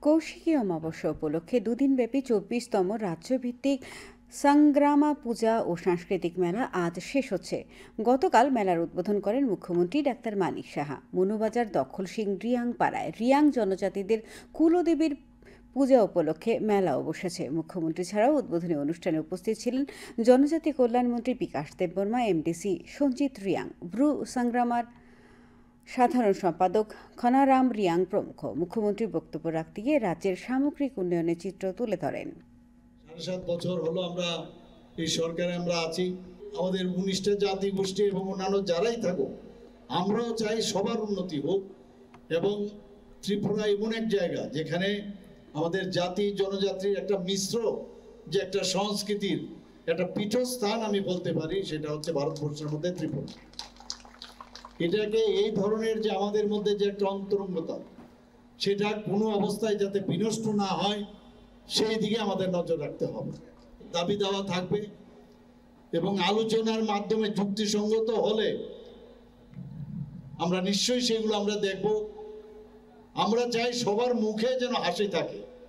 কৌশিকী অমাবস্যা উপলক্ষে দুদিনব্যাপী ২৪তম রাজ্যভিত্তিক সংগ্রামা পূজা ও সাংস্কৃতিক মেলা আজ শেষ হচ্ছে। গতকাল মেলার উদ্বোধন করেন মুখ্যমন্ত্রী ডাক্তার মানিক সাহা। মনুবাজার দখল সিং রিয়াং পাড়ায় রিয়াং জনজাতিদের কুলদেবীর পূজা উপলক্ষে মেলাও বসেছে। মুখ্যমন্ত্রী ছাড়াও উদ্বোধনী অনুষ্ঠানে উপস্থিত ছিলেন জনজাতি কল্যাণমন্ত্রী বিকাশ দেববর্মা, এমডিসি সঞ্জিত রিয়াং, ব্রু সংগ্রামার সাধারণ সম্পাদক খনারাম রিয়াং প্রমুখ। মুখ্যমন্ত্রী বক্তব্য রাখতে গিয়ে রাজ্যের সামগ্রিক উন্নয়নের চিত্র তুলে ধরেন। ৭.৫ বছর হলো আমরা এই সরকারে আছি। আমাদের ১৯টা জাতি গোষ্ঠী এবং অন্যান্য যারাই থাকুক, আমরাও চাই সবার উন্নতি হোক। এবং ত্রিপুরা এমন এক জায়গা যেখানে আমাদের জাতি জনজাতির একটা মিশ্র যে একটা সংস্কৃতির একটা পীঠস্থান আমি বলতে পারি, সেটা হচ্ছে ভারতবর্ষের মধ্যে ত্রিপুরা। এটাকে এই ধরনের যে আমাদের মধ্যে যে একটা অন্তরঙ্গতা, সেটা কোনো অবস্থায় যাতে বিনষ্ট না হয় সেই দিকে আমাদের নজর রাখতে হবে। দাবি দেওয়া থাকবে এবং আলোচনার মাধ্যমে যুক্তিসঙ্গত হলে আমরা নিশ্চয়ই সেগুলো আমরা দেখব। আমরা চাই সবার মুখে যেন হাসি থাকে।